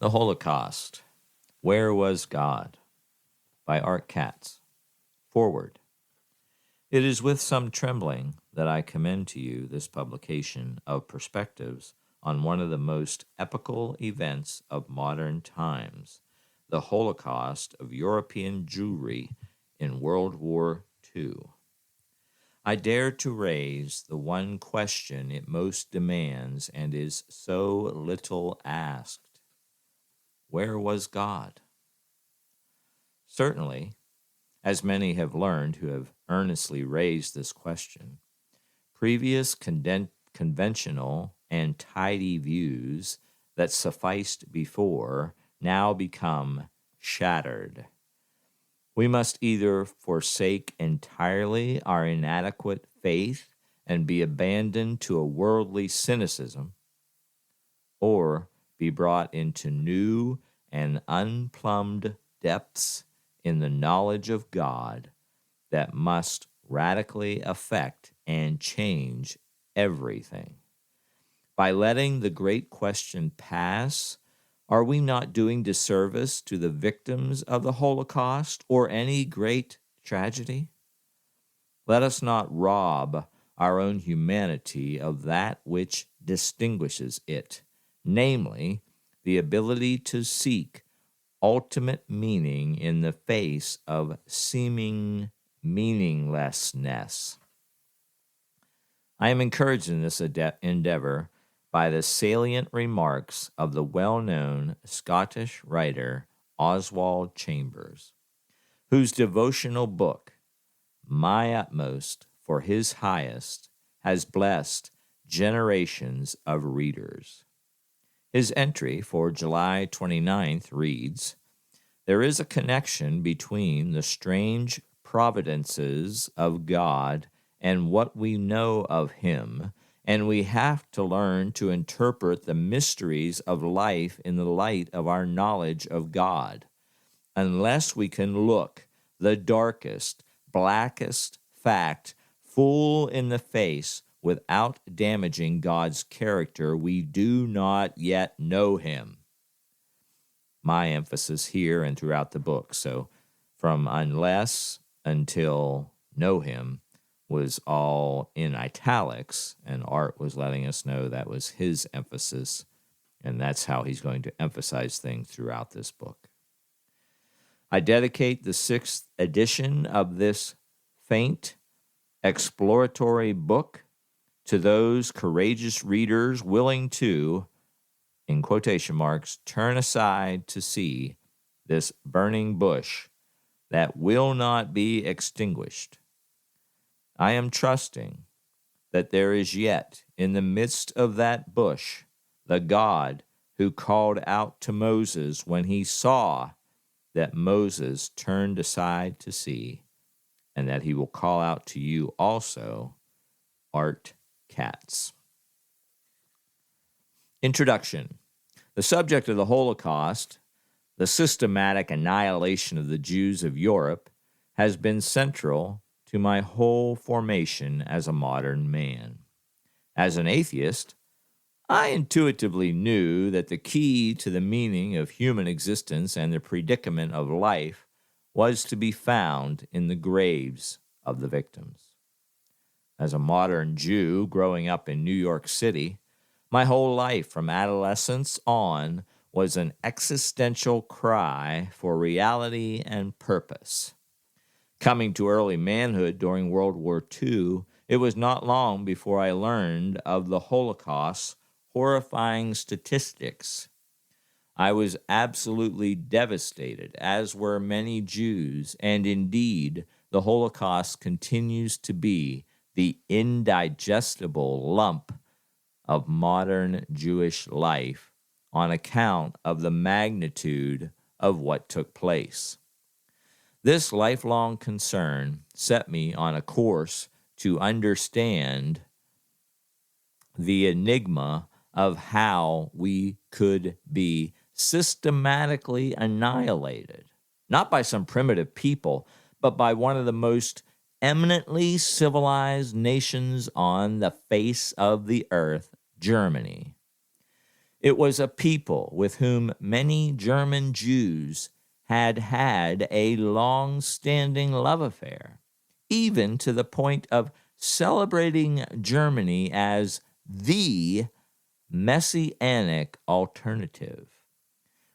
The Holocaust. Where Was God? By Katz. Foreword. It is with some trembling that I commend to you this publication of perspectives on one of the most epochal events of modern times, the Holocaust of European Jewry in World War II. I dare to raise the one question it most demands and is so little asked. Where was God? Certainly, as many have learned who have earnestly raised this question, previous conventional and tidy views that sufficed before now become shattered. We must either forsake entirely our inadequate faith and be abandoned to a worldly cynicism, or be brought into new and unplumbed depths in the knowledge of God that must radically affect and change everything. By letting the great question pass, are we not doing disservice to the victims of the Holocaust or any great tragedy? Let us not rob our own humanity of that which distinguishes it, namely, the ability to seek ultimate meaning in the face of seeming meaninglessness. I am encouraged in this endeavor by the salient remarks of the well-known Scottish writer Oswald Chambers, whose devotional book, My Utmost for His Highest, has blessed generations of readers. His entry for July 29th reads, "There is a connection between the strange providences of God and what we know of Him, and we have to learn to interpret the mysteries of life in the light of our knowledge of God. Unless we can look the darkest, blackest fact full in the face without damaging God's character, we do not yet know Him." My emphasis here and throughout the book, so from unless until know Him, was all in italics, and Art was letting us know that was his emphasis, and that's how he's going to emphasize things throughout this book. I dedicate the 6th edition of this faint, exploratory book to those courageous readers willing to, in quotation marks, turn aside to see this burning bush that will not be extinguished. I am trusting that there is yet in the midst of that bush the God who called out to Moses when he saw that Moses turned aside to see, and that he will call out to you also, Art Katz. Introduction. The subject of the Holocaust, the systematic annihilation of the Jews of Europe, has been central to my whole formation as a modern man. As an atheist, I intuitively knew that the key to the meaning of human existence and the predicament of life was to be found in the graves of the victims. As a modern Jew growing up in New York City, my whole life from adolescence on was an existential cry for reality and purpose. Coming to early manhood during World War II, it was not long before I learned of the Holocaust's horrifying statistics. I was absolutely devastated, as were many Jews, and indeed, the Holocaust continues to be the indigestible lump of modern Jewish life on account of the magnitude of what took place. This lifelong concern set me on a course to understand the enigma of how we could be systematically annihilated, not by some primitive people, but by one of the most eminently civilized nations on the face of the earth, Germany. It was a people with whom many German Jews had had a long-standing love affair, even to the point of celebrating Germany as the messianic alternative.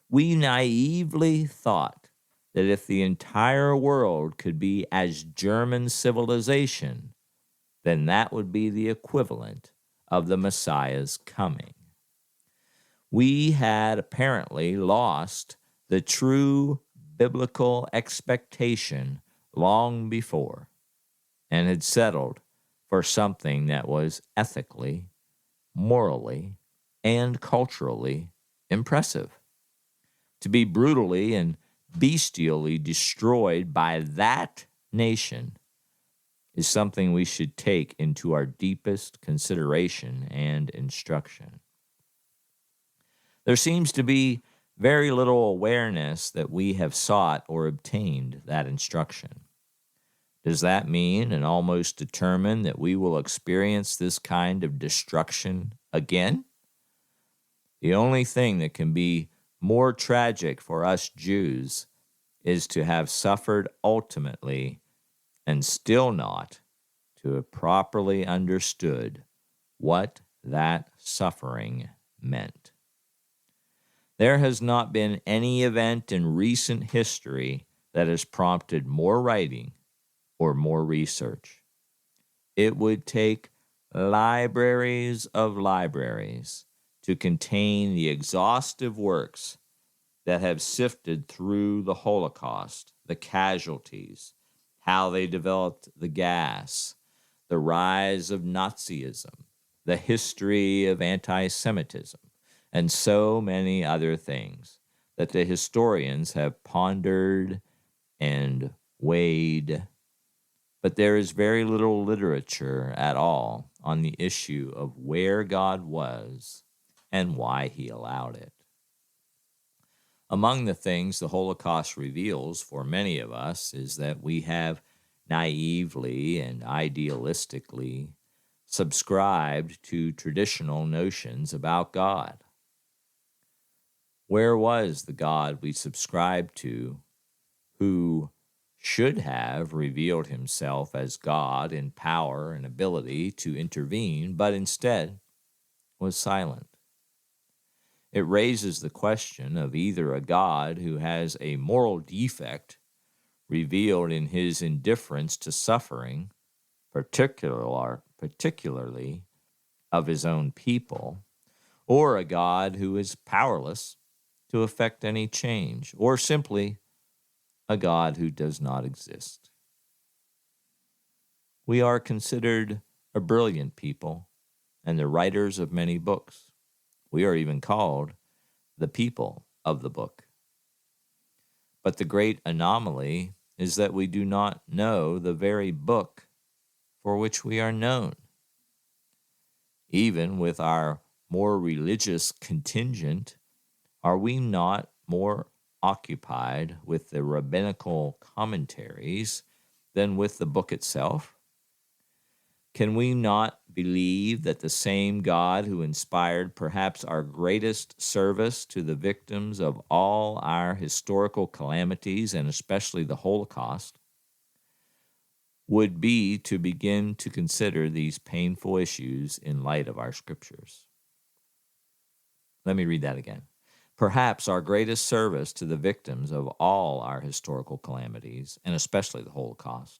We naively thought that if the entire world could be as German civilization, then that would be the equivalent of the Messiah's coming. We had apparently lost the true biblical expectation long before and had settled for something that was ethically, morally, and culturally impressive. To be brutally and bestially destroyed by that nation is something we should take into our deepest consideration and instruction. There seems to be very little awareness that we have sought or obtained that instruction. Does that mean and almost determine that we will experience this kind of destruction again? The only thing that can be more tragic for us Jews is to have suffered ultimately and still not to have properly understood what that suffering meant. There has not been any event in recent history that has prompted more writing or more research. It would take libraries of libraries to contain the exhaustive works that have sifted through the Holocaust, the casualties, how they developed the gas, the rise of Nazism, the history of anti-Semitism, and so many other things that the historians have pondered and weighed. But there is very little literature at all on the issue of where God was and why he allowed it. Among the things the Holocaust reveals for many of us is that we have naively and idealistically subscribed to traditional notions about God. Where was the God we subscribed to, who should have revealed himself as God in power and ability to intervene, but instead was silent? It raises the question of either a God who has a moral defect revealed in his indifference to suffering, particularly of his own people, or a God who is powerless to effect any change, or simply a God who does not exist. We are considered a brilliant people and the writers of many books. We are even called the people of the book. But the great anomaly is that we do not know the very book for which we are known. Even with our more religious contingent, are we not more occupied with the rabbinical commentaries than with the book itself? Can we not believe that the same God who inspired perhaps our greatest service to the victims of all our historical calamities, and especially the Holocaust, would be to begin to consider these painful issues in light of our scriptures? Let me read that again. Perhaps our greatest service to the victims of all our historical calamities, and especially the Holocaust,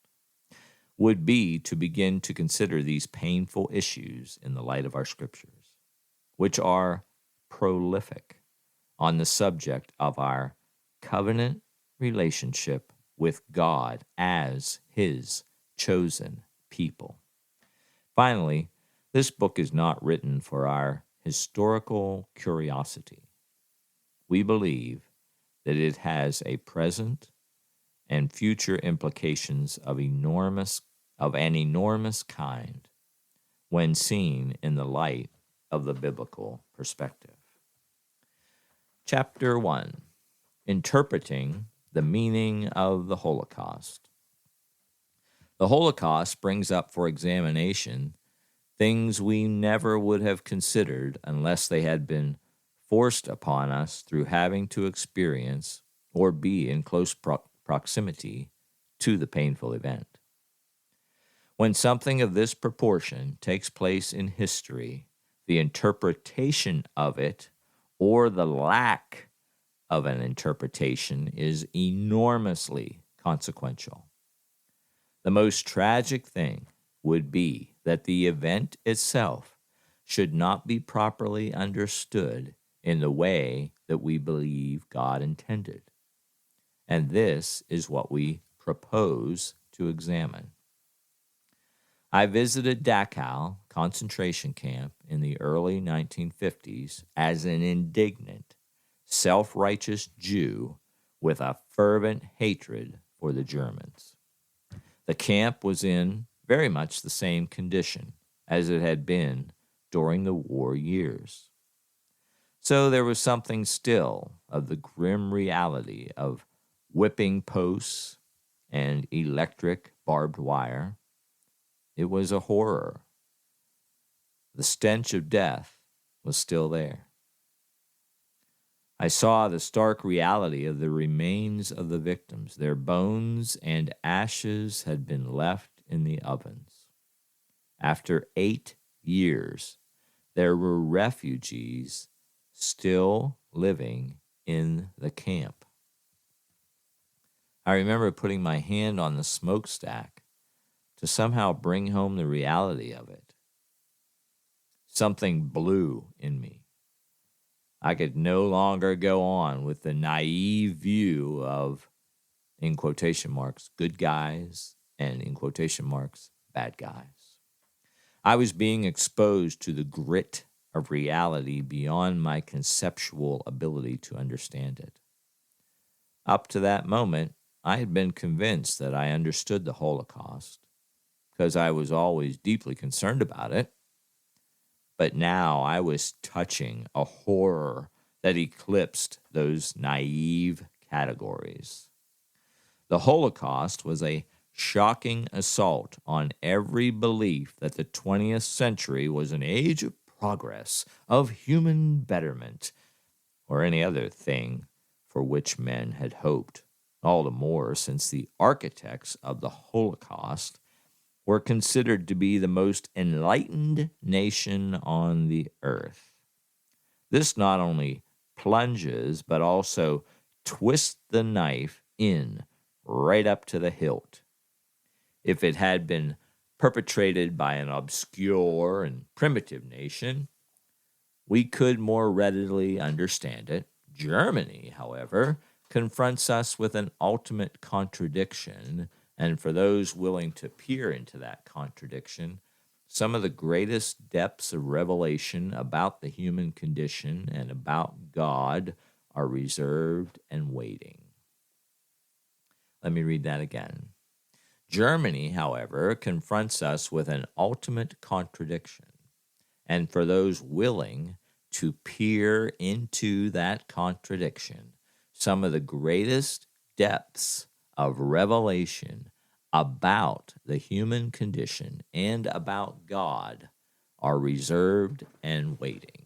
would be to begin to consider these painful issues in the light of our scriptures, which are prolific on the subject of our covenant relationship with God as his chosen people. Finally, this book is not written for our historical curiosity. We believe that it has a present and future implications of an enormous kind when seen in the light of the biblical perspective. Chapter 1. Interpreting the meaning of the Holocaust. The Holocaust brings up for examination things we never would have considered unless they had been forced upon us through having to experience or be in close proximity to the painful event. When something of this proportion takes place in history, the interpretation of it, or the lack of an interpretation, is enormously consequential. The most tragic thing would be that the event itself should not be properly understood in the way that we believe God intended. And this is what we propose to examine. I visited Dachau concentration camp in the early 1950s as an indignant, self-righteous Jew with a fervent hatred for the Germans. The camp was in very much the same condition as it had been during the war years. So there was something still of the grim reality of whipping posts and electric barbed wire. It was a horror. The stench of death was still there. I saw the stark reality of the remains of the victims. Their bones and ashes had been left in the ovens. After 8 years, there were refugees still living in the camp. I remember putting my hand on the smokestack to somehow bring home the reality of it. Something blew in me. I could no longer go on with the naive view of, in quotation marks, good guys and, in quotation marks, bad guys. I was being exposed to the grit of reality beyond my conceptual ability to understand it. Up to that moment, I had been convinced that I understood the Holocaust because I was always deeply concerned about it. But now I was touching a horror that eclipsed those naive categories. The Holocaust was a shocking assault on every belief that the 20th century was an age of progress, of human betterment, or any other thing for which men had hoped, all the more since the architects of the Holocaust were considered to be the most enlightened nation on the earth. This not only plunges, but also twists the knife in right up to the hilt. If it had been perpetrated by an obscure and primitive nation, we could more readily understand it. Germany, however, confronts us with an ultimate contradiction, and for those willing to peer into that contradiction, some of the greatest depths of revelation about the human condition and about God are reserved and waiting. Let me read that again. Germany, however, confronts us with an ultimate contradiction, and for those willing to peer into that contradiction, some of the greatest depths of revelation about the human condition and about God are reserved and waiting.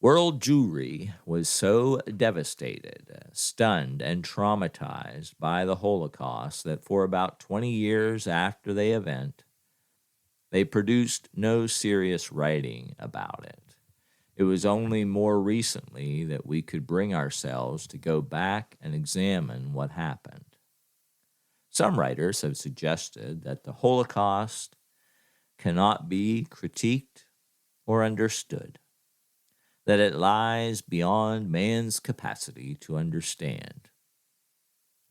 World Jewry was so devastated, stunned, and traumatized by the Holocaust that for about 20 years after the event, they produced no serious writing about it. It was only more recently that we could bring ourselves to go back and examine what happened. Some writers have suggested that the Holocaust cannot be critiqued or understood, that it lies beyond man's capacity to understand.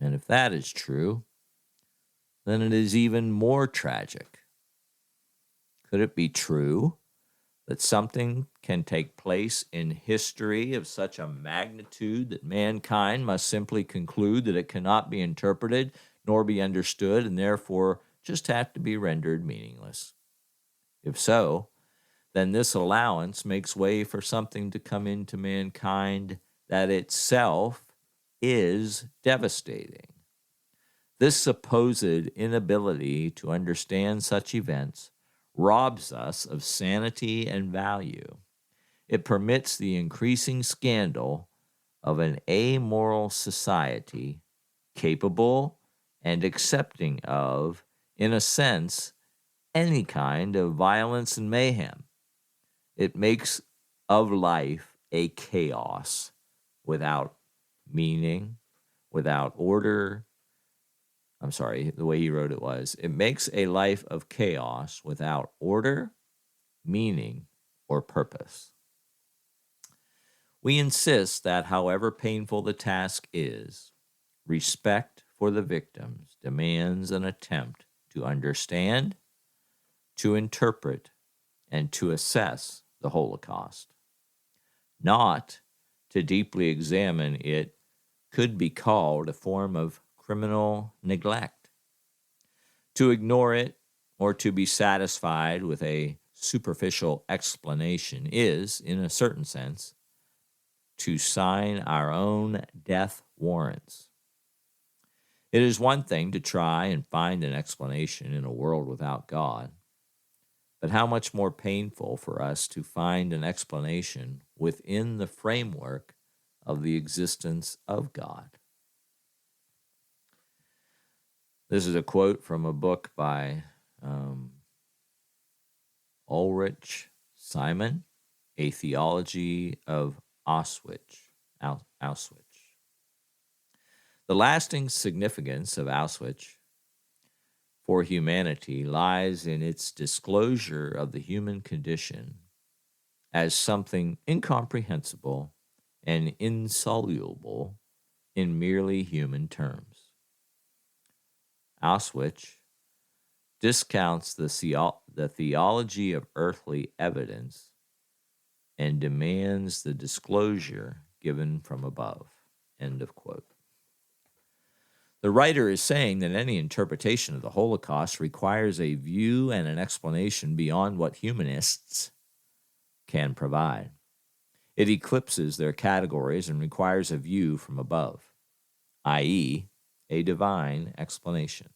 And if that is true, then it is even more tragic. Could it be true that something can take place in history of such a magnitude that mankind must simply conclude that it cannot be interpreted nor be understood and therefore just have to be rendered meaningless? If so, then this allowance makes way for something to come into mankind that itself is devastating. This supposed inability to understand such events robs us of sanity and value. It permits the increasing scandal of an amoral society capable and accepting of, in a sense, any kind of violence and mayhem. It makes of life a chaos without meaning, without order. I'm sorry, the way he wrote it was, it makes a life of chaos without order, meaning, or purpose. We insist that, however painful the task is, respect for the victims demands an attempt to understand, to interpret, and to assess the Holocaust. Not to deeply examine it could be called a form of criminal neglect. To ignore it or to be satisfied with a superficial explanation is, in a certain sense, to sign our own death warrants. It is one thing to try and find an explanation in a world without God, but how much more painful for us to find an explanation within the framework of the existence of God. This is a quote from a book by Ulrich Simon, A Theology of Auschwitz. The lasting significance of Auschwitz for humanity lies in its disclosure of the human condition as something incomprehensible and insoluble in merely human terms. Auschwitz discounts the theology of earthly evidence and demands the disclosure given from above. End of quote. The writer is saying that any interpretation of the Holocaust requires a view and an explanation beyond what humanists can provide. It eclipses their categories and requires a view from above, i.e., a divine explanation.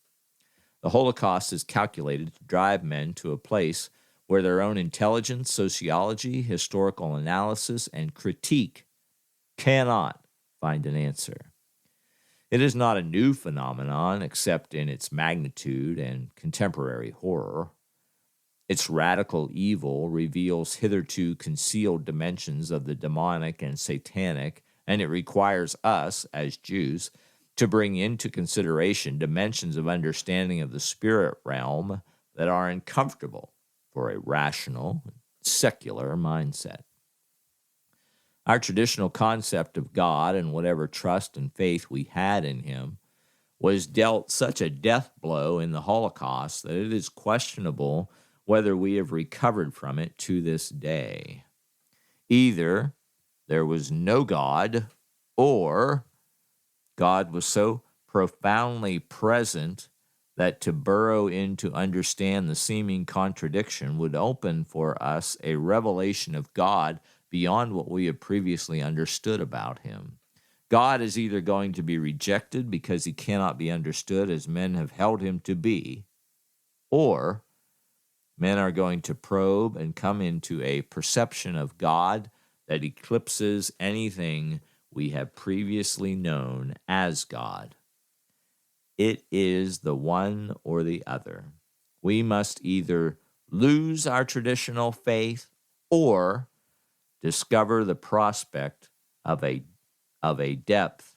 The Holocaust is calculated to drive men to a place where their own intelligence, sociology, historical analysis, and critique cannot find an answer. It is not a new phenomenon except in its magnitude and contemporary horror. Its radical evil reveals hitherto concealed dimensions of the demonic and satanic, and it requires us, as Jews, to bring into consideration dimensions of understanding of the spirit realm that are uncomfortable for a rational, secular mindset. Our traditional concept of God and whatever trust and faith we had in him was dealt such a death blow in the Holocaust that it is questionable whether we have recovered from it to this day. Either there was no God, or God was so profoundly present that to burrow in to understand the seeming contradiction would open for us a revelation of God beyond what we have previously understood about him. God is either going to be rejected because he cannot be understood as men have held him to be, or men are going to probe and come into a perception of God that eclipses anything we have previously known as God. It is the one or the other. We must either lose our traditional faith or discover the prospect of a depth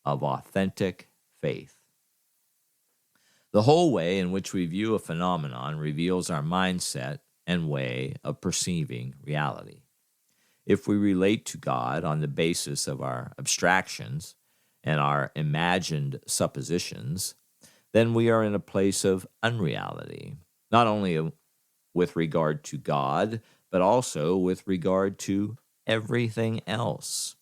of authentic faith. The whole way in which we view a phenomenon reveals our mindset and way of perceiving reality. If we relate to God on the basis of our abstractions and our imagined suppositions, then we are in a place of unreality, not only with regard to God, but also with regard to everything else.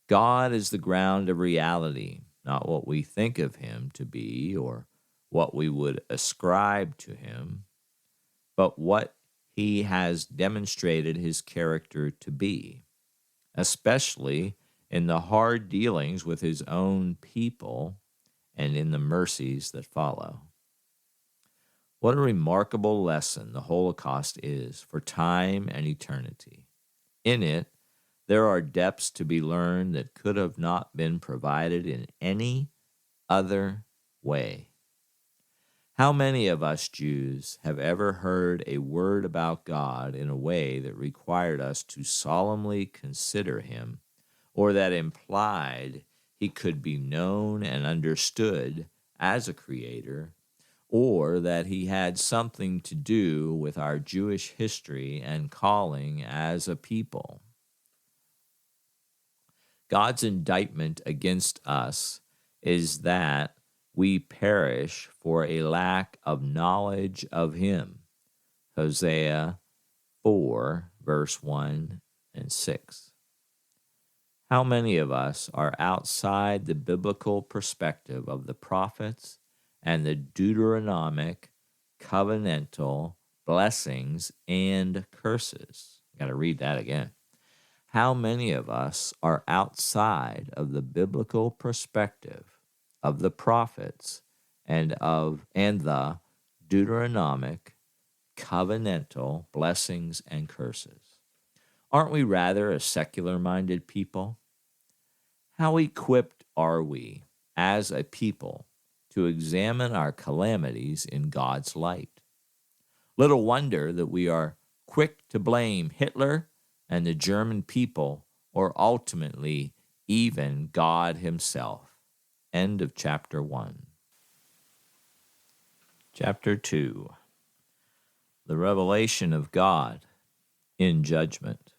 God is the ground of reality, not what we think of him to be or what we would ascribe to him, but what he has demonstrated his character to be, especially in the hard dealings with his own people and in the mercies that follow. What a remarkable lesson the Holocaust is for time and eternity. In it, there are depths to be learned that could have not been provided in any other way. How many of us Jews have ever heard a word about God in a way that required us to solemnly consider him, or that implied he could be known and understood as a creator, or that he had something to do with our Jewish history and calling as a people? God's indictment against us is that we perish for a lack of knowledge of him. Hosea 4, verse 1 and 6. How many of us are outside the biblical perspective of the prophets and the Deuteronomic covenantal blessings and curses? Got to read that again. How many of us are outside of the biblical perspective of the prophets and the Deuteronomic covenantal blessings and curses? Aren't we rather a secular-minded people? How equipped are we as a people to examine our calamities in God's light? Little wonder that we are quick to blame Hitler and the German people, or ultimately even God himself. End of chapter 1. Chapter 2. The revelation of God in judgment.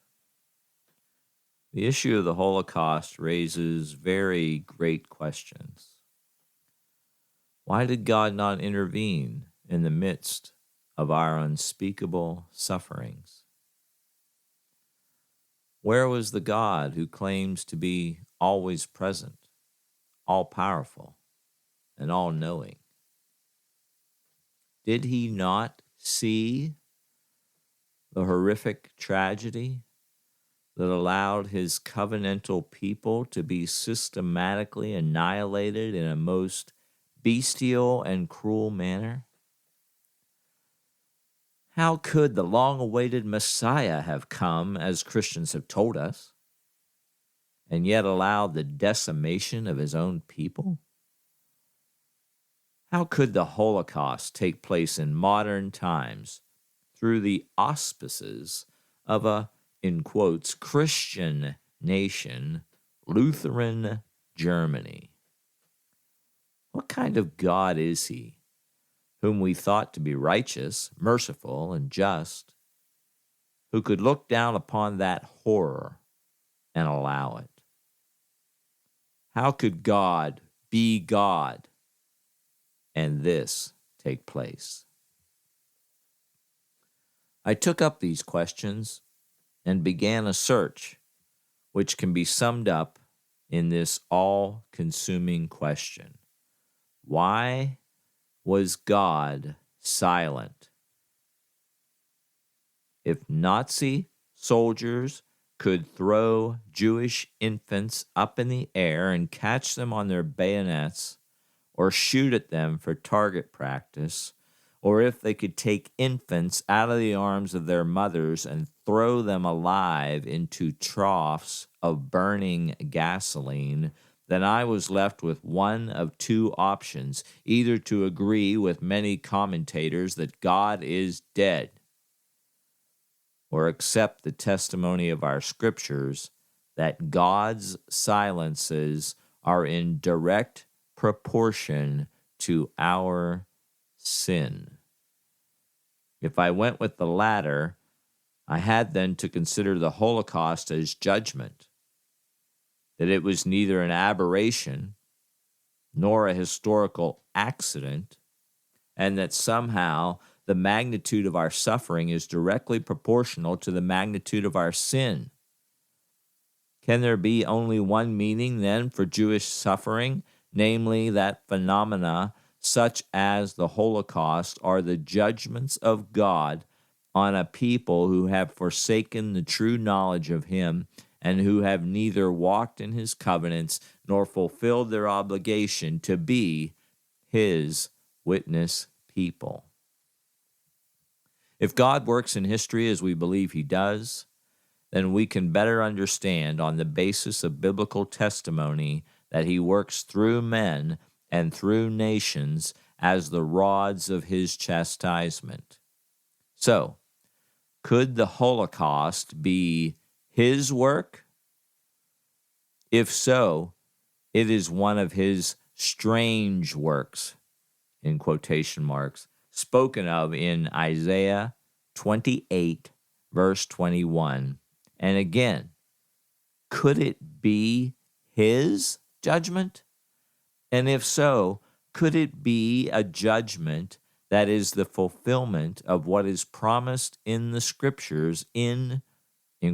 The issue of the Holocaust raises very great questions. Why did God not intervene in the midst of our unspeakable sufferings? Where was the God who claims to be always present, all-powerful, and all-knowing? Did he not see the horrific tragedy that allowed his covenantal people to be systematically annihilated in a most bestial and cruel manner? How could the long-awaited Messiah have come, as Christians have told us, and yet allowed the decimation of his own people? How could the Holocaust take place in modern times through the auspices of a, in quotes, Christian nation, Lutheran Germany? What kind of God is he, whom we thought to be righteous, merciful, and just, who could look down upon that horror and allow it? How could God be God and this take place? I took up these questions and began a search which can be summed up in this all-consuming question: why was God silent? If Nazi soldiers could throw Jewish infants up in the air and catch them on their bayonets, or shoot at them for target practice, or if they could take infants out of the arms of their mothers and throw them alive into troughs of burning gasoline, then I was left with one of two options: either to agree with many commentators that God is dead, or accept the testimony of our scriptures that God's silences are in direct proportion to our sin. If I went with the latter, I had then to consider the Holocaust as judgment, that it was neither an aberration nor a historical accident, and that somehow the magnitude of our suffering is directly proportional to the magnitude of our sin. Can there be only one meaning, then, for Jewish suffering, namely that phenomena such as the Holocaust are the judgments of God on a people who have forsaken the true knowledge of him and who have neither walked in his covenants nor fulfilled their obligation to be his witness people? If God works in history as we believe he does, then we can better understand on the basis of biblical testimony that he works through men and through nations as the rods of his chastisement. So, could the Holocaust be his work? If so, it is one of his strange works, in quotation marks, spoken of in Isaiah 28, verse 21. And again, could it be his judgment? And if so, could it be a judgment that is the fulfillment of what is promised in the scriptures in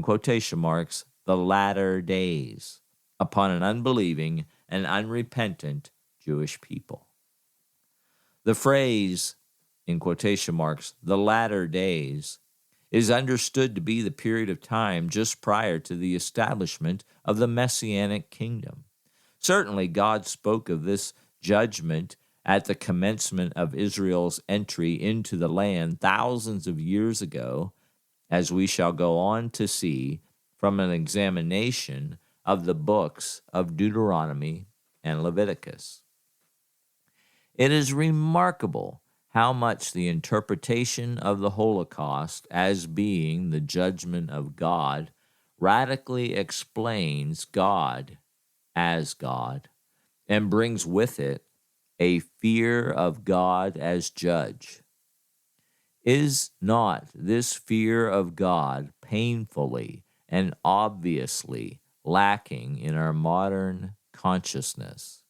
quotation marks, the latter days, upon an unbelieving and unrepentant Jewish people? The phrase, in quotation marks, the latter days, is understood to be the period of time just prior to the establishment of the Messianic kingdom. Certainly, God spoke of this judgment at the commencement of Israel's entry into the land thousands of years ago, as we shall go on to see from an examination of the books of Deuteronomy and Leviticus. It is remarkable how much the interpretation of the Holocaust as being the judgment of God radically explains God as God and brings with it a fear of God as judge. Is not this fear of God painfully and obviously lacking in our modern consciousness?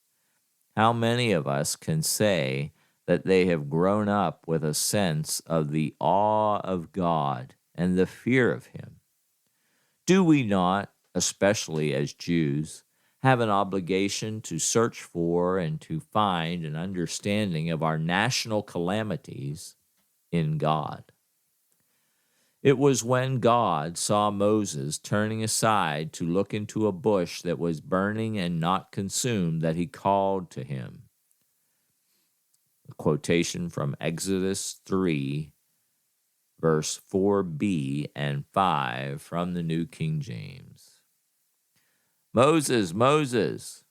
How many of us can say that they have grown up with a sense of the awe of God and the fear of him? Do we not, especially as Jews, have an obligation to search for and to find an understanding of our national calamities in God? It was when God saw Moses turning aside to look into a bush that was burning and not consumed that he called to him. A quotation from Exodus 3, verse 4b and 5 from the New King James. Moses, Moses,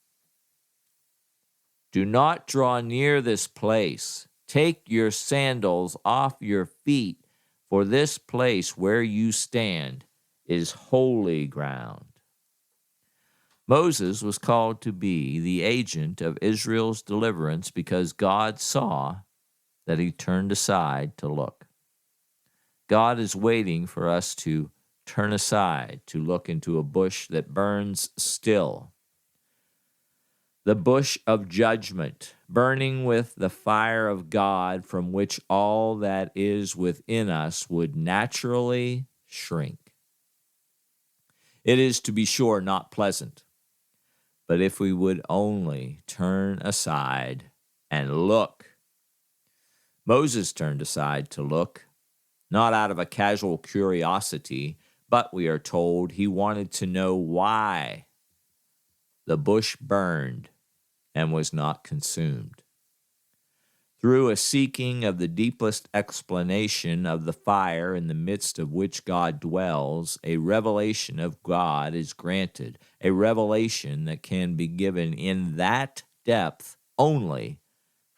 do not draw near this place. Take your sandals off your feet, for this place where you stand is holy ground. Moses was called to be the agent of Israel's deliverance because God saw that he turned aside to look. God is waiting for us to turn aside to look into a bush that burns still. The bush of judgment, burning with the fire of God, from which all that is within us would naturally shrink. It is, to be sure, not pleasant, but if we would only turn aside and look. Moses turned aside to look, not out of a casual curiosity, but we are told he wanted to know why the bush burned and was not consumed. Through a seeking of the deepest explanation of the fire in the midst of which God dwells, a revelation of God is granted, a revelation that can be given in that depth only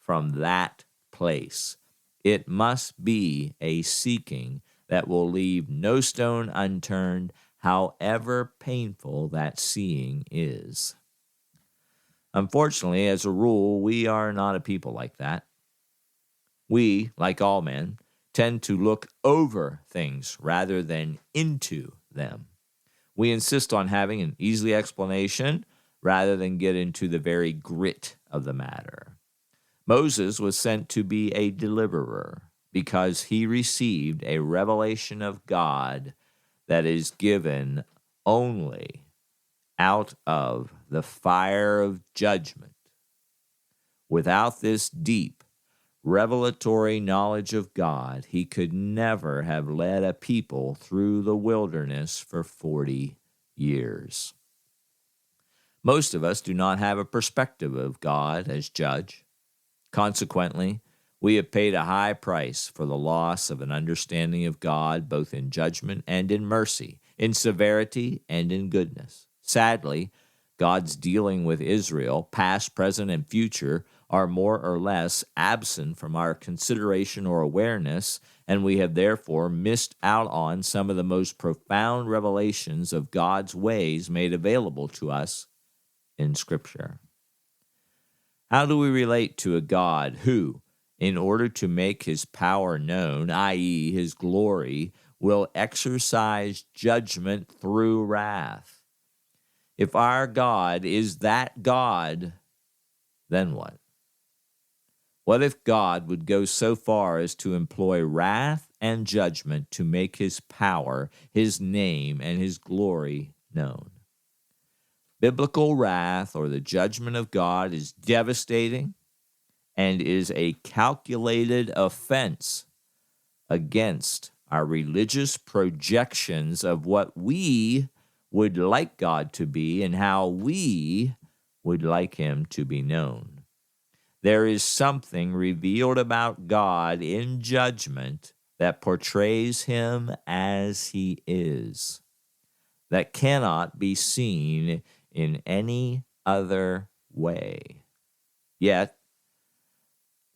from that place. It must be a seeking that will leave no stone unturned, however painful that seeing is. Unfortunately, as a rule, we are not a people like that. We, like all men, tend to look over things rather than into them. We insist on having an easy explanation rather than get into the very grit of the matter. Moses was sent to be a deliverer because he received a revelation of God that is given only out of the fire of judgment. Without this deep, revelatory knowledge of God, he could never have led a people through the wilderness for 40 years. Most of us do not have a perspective of God as judge. Consequently, we have paid a high price for the loss of an understanding of God both in judgment and in mercy. in severity and in goodness. Sadly, God's dealing with Israel, past, present, and future, are more or less absent from our consideration or awareness, and we have therefore missed out on some of the most profound revelations of God's ways made available to us in Scripture. How do we relate to a God who, in order to make his power known, i.e., his glory, will exercise judgment through wrath? If our God is that God, then what? What if God would go so far as to employ wrath and judgment to make his power, his name, and his glory known? Biblical wrath, or the judgment of God, is devastating and is a calculated offense against our religious projections of what we would like God to be and how we would like him to be known. There is something revealed about God in judgment that portrays him as he is, that cannot be seen in any other way. Yet,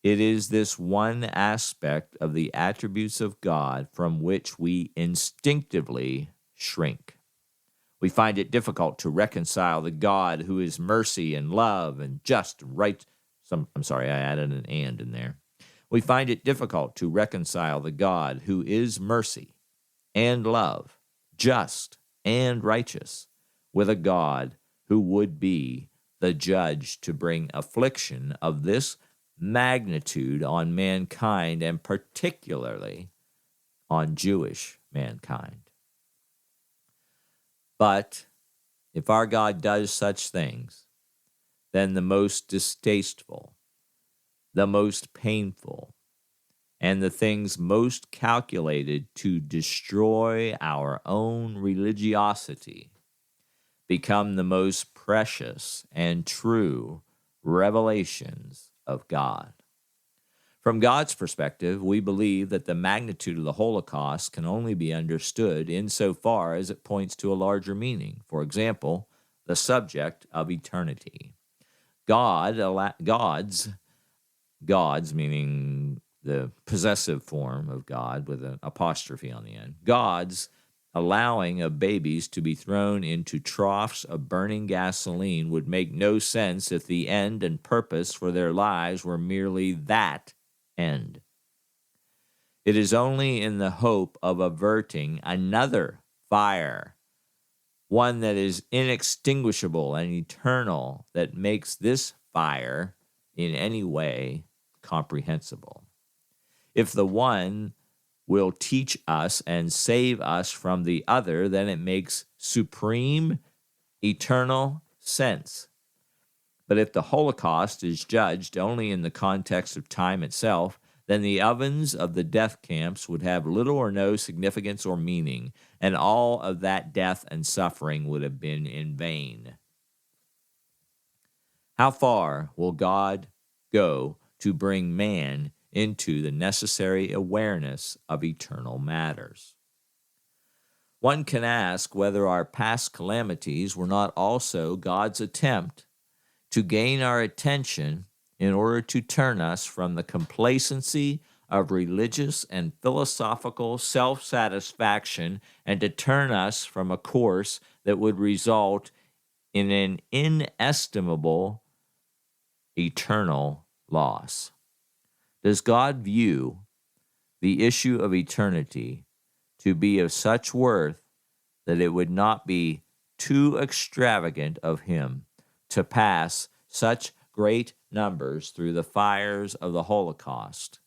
it is this one aspect of the attributes of God from which we instinctively shrink. We find it difficult to reconcile the God who is mercy and love and just and right. I added an and in there. We find it difficult to reconcile the God who is mercy and love, just and righteous, with a God who would be the judge to bring affliction of this magnitude on mankind, and particularly on Jewish mankind. But if our God does such things, then the most distasteful, the most painful, and the things most calculated to destroy our own religiosity become the most precious and true revelations of God. From God's perspective, we believe that the magnitude of the Holocaust can only be understood insofar as it points to a larger meaning. For example, the subject of eternity. Gods, meaning the possessive form of God with an apostrophe on the end, gods allowing of babies to be thrown into troughs of burning gasoline would make no sense if the end and purpose for their lives were merely that end. It is only in the hope of averting another fire, one that is inextinguishable and eternal, that makes this fire in any way comprehensible. If the one will teach us and save us from the other, then it makes supreme, eternal sense. But if the Holocaust is judged only in the context of time itself, then the ovens of the death camps would have little or no significance or meaning, and all of that death and suffering would have been in vain. How far will God go to bring man into the necessary awareness of eternal matters? One can ask whether our past calamities were not also God's attempt to gain our attention in order to turn us from the complacency of religious and philosophical self-satisfaction and to turn us from a course that would result in an inestimable eternal loss. Does God view the issue of eternity to be of such worth that it would not be too extravagant of him to pass such great numbers through the fires of the Holocaust,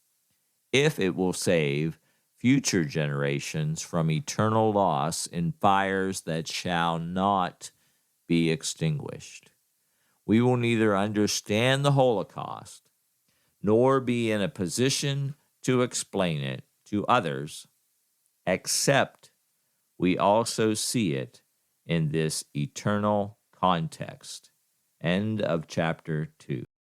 if it will save future generations from eternal loss in fires that shall not be extinguished? We will neither understand the Holocaust nor be in a position to explain it to others, except we also see it in this eternal context. End of chapter 2.